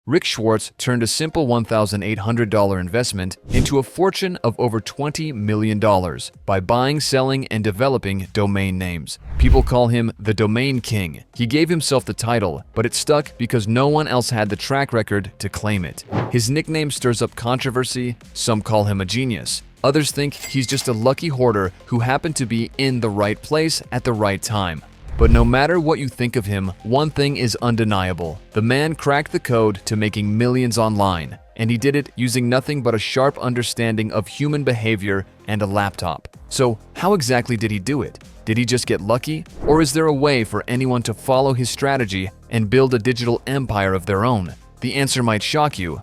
Rick Schwartz turned a simple $1,800 investment into a fortune of over $20 million by buying, selling, and developing domain names. People call him the Domain King. He gave himself the title, but it stuck because no one else had the track record to claim it. His nickname stirs up controversy. Some call him a genius. Others think he's just a lucky hoarder who happened to be in the right place at the right time. But no matter what you think of him, one thing is undeniable. The man cracked the code to making millions online, and he did it using nothing but a sharp understanding of human behavior and a laptop. So, how exactly did he do it? Did he just get lucky? Or is there a way for anyone to follow his strategy and build a digital empire of their own? The answer might shock you.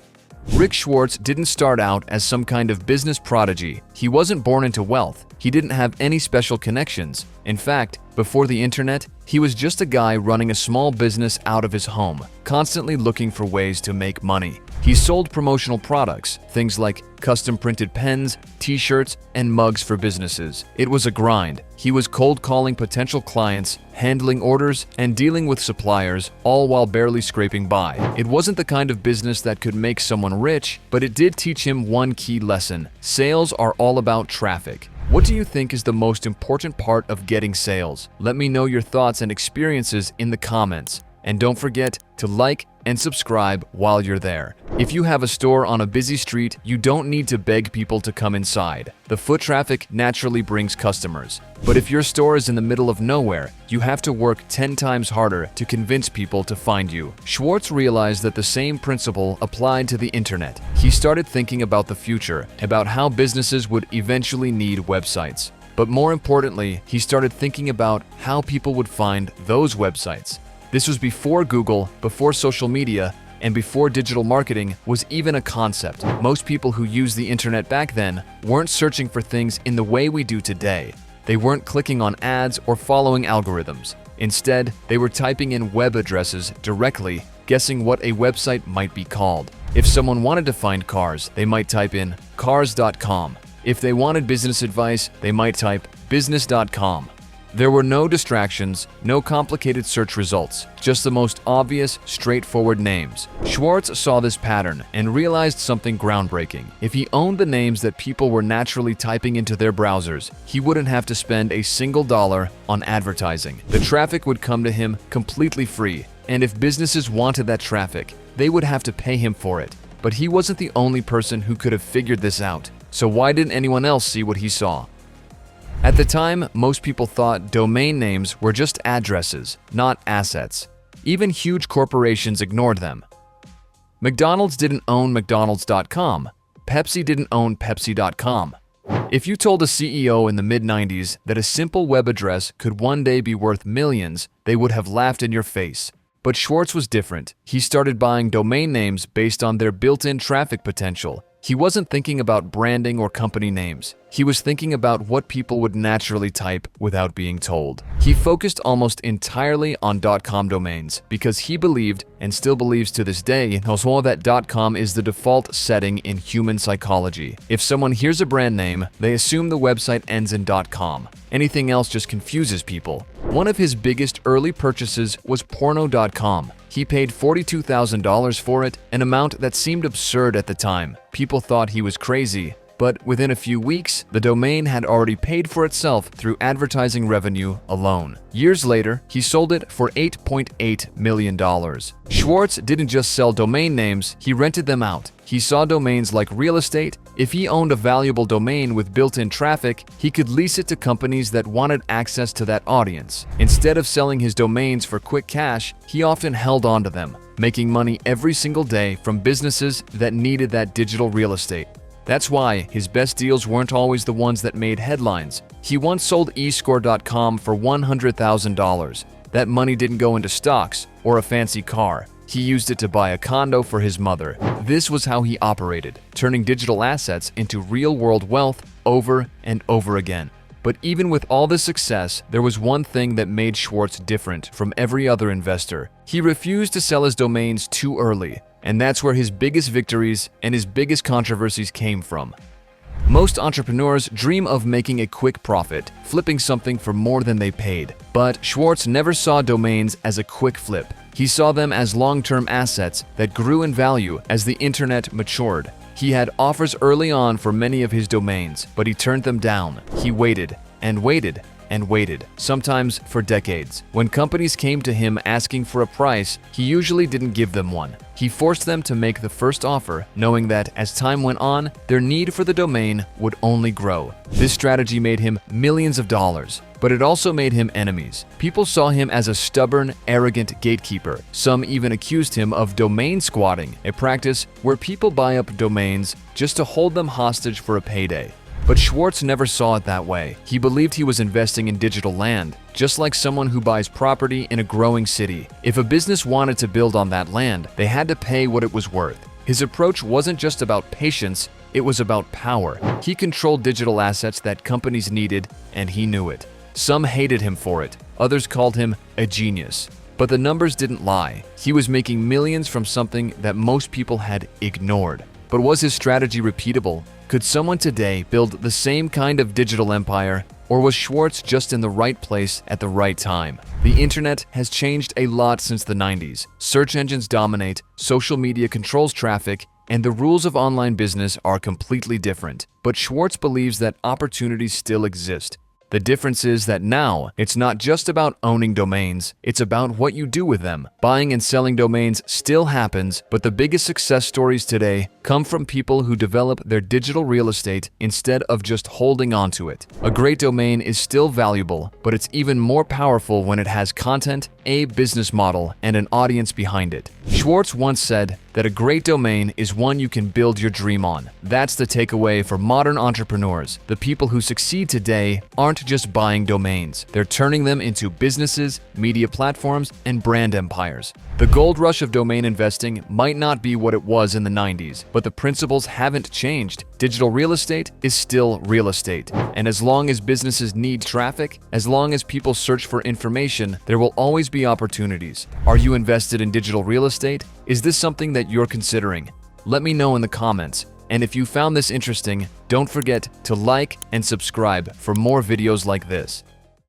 Rick Schwartz didn't start out as some kind of business prodigy. He wasn't born into wealth. He didn't have any special connections. In fact, before the internet, he was just a guy running a small business out of his home, constantly looking for ways to make money. He sold promotional products, things like custom-printed pens, t-shirts, and mugs for businesses. It was a grind. He was cold calling potential clients, handling orders, and dealing with suppliers, all while barely scraping by. It wasn't the kind of business that could make someone rich, but it did teach him one key lesson. Sales are all about traffic. What do you think is the most important part of getting sales? Let me know your thoughts and experiences in the comments. And don't forget to like and subscribe while you're there. If you have a store on a busy street, you don't need to beg people to come inside. The foot traffic naturally brings customers. But if your store is in the middle of nowhere, you have to work 10 times harder to convince people to find you. Schwartz realized that the same principle applied to the internet. He started thinking about the future, about how businesses would eventually need websites. But more importantly, he started thinking about how people would find those websites. This was before Google, before social media, and before digital marketing was even a concept. Most people who used the internet back then weren't searching for things in the way we do today. They weren't clicking on ads or following algorithms. Instead, they were typing in web addresses directly, guessing what a website might be called. If someone wanted to find cars, they might type in cars.com. If they wanted business advice, they might type business.com. There were no distractions, no complicated search results, just the most obvious, straightforward names. Schwartz saw this pattern and realized something groundbreaking. If he owned the names that people were naturally typing into their browsers, he wouldn't have to spend a single dollar on advertising. The traffic would come to him completely free, and if businesses wanted that traffic, they would have to pay him for it. But he wasn't the only person who could have figured this out. So why didn't anyone else see what he saw? At the time, most people thought domain names were just addresses, not assets. Even huge corporations ignored them. McDonald's didn't own McDonald's.com. Pepsi didn't own Pepsi.com. If you told a CEO in the mid-90s that a simple web address could one day be worth millions, they would have laughed in your face. But Schwartz was different. He started buying domain names based on their built-in traffic potential. He wasn't thinking about branding or company names. He was thinking about what people would naturally type without being told. He focused almost entirely on .com domains because he believed, and still believes to this day, that .com is the default setting in human psychology. If someone hears a brand name, they assume the website ends in .com. Anything else just confuses people. One of his biggest early purchases was porno.com. He paid $42,000 for it, an amount that seemed absurd at the time. People thought he was crazy. But within a few weeks, the domain had already paid for itself through advertising revenue alone. Years later, he sold it for $8.8 million. Schwartz didn't just sell domain names, he rented them out. He saw domains like real estate. If he owned a valuable domain with built-in traffic, he could lease it to companies that wanted access to that audience. Instead of selling his domains for quick cash, he often held onto them, making money every single day from businesses that needed that digital real estate. That's why his best deals weren't always the ones that made headlines. He once sold escore.com for $100,000. That money didn't go into stocks or a fancy car. He used it to buy a condo for his mother. This was how he operated, turning digital assets into real-world wealth over and over again. But even with all this success, there was one thing that made Schwartz different from every other investor. He refused to sell his domains too early. And that's where his biggest victories and his biggest controversies came from. Most entrepreneurs dream of making a quick profit, flipping something for more than they paid. But Schwartz never saw domains as a quick flip. He saw them as long-term assets that grew in value as the internet matured. He had offers early on for many of his domains, but he turned them down. He waited and waited and waited, sometimes for decades. When companies came to him asking for a price, he usually didn't give them one. He forced them to make the first offer, knowing that as time went on, their need for the domain would only grow. This strategy made him millions of dollars, but it also made him enemies. People saw him as a stubborn, arrogant gatekeeper. Some even accused him of domain squatting, a practice where people buy up domains just to hold them hostage for a payday. But Schwartz never saw it that way. He believed he was investing in digital land, just like someone who buys property in a growing city. If a business wanted to build on that land, they had to pay what it was worth. His approach wasn't just about patience, it was about power. He controlled digital assets that companies needed, and he knew it. Some hated him for it, others called him a genius. But the numbers didn't lie. He was making millions from something that most people had ignored. But was his strategy repeatable? Could someone today build the same kind of digital empire, or was Schwartz just in the right place at the right time? The internet has changed a lot since the 90s. Search engines dominate, social media controls traffic, and the rules of online business are completely different. But Schwartz believes that opportunities still exist. The difference is that now, it's not just about owning domains, it's about what you do with them. Buying and selling domains still happens, but the biggest success stories today come from people who develop their digital real estate instead of just holding onto it. A great domain is still valuable, but it's even more powerful when it has content, a business model, and an audience behind it. Schwartz once said that a great domain is one you can build your dream on. That's the takeaway for modern entrepreneurs. The people who succeed today aren't just buying domains. They're turning them into businesses, media platforms, and brand empires. The gold rush of domain investing might not be what it was in the 90s, but the principles haven't changed. Digital real estate is still real estate. And as long as businesses need traffic, as long as people search for information, there will always be opportunities. Are you invested in digital real estate? Is this something that you're considering? Let me know in the comments. And if you found this interesting, don't forget to like and subscribe for more videos like this.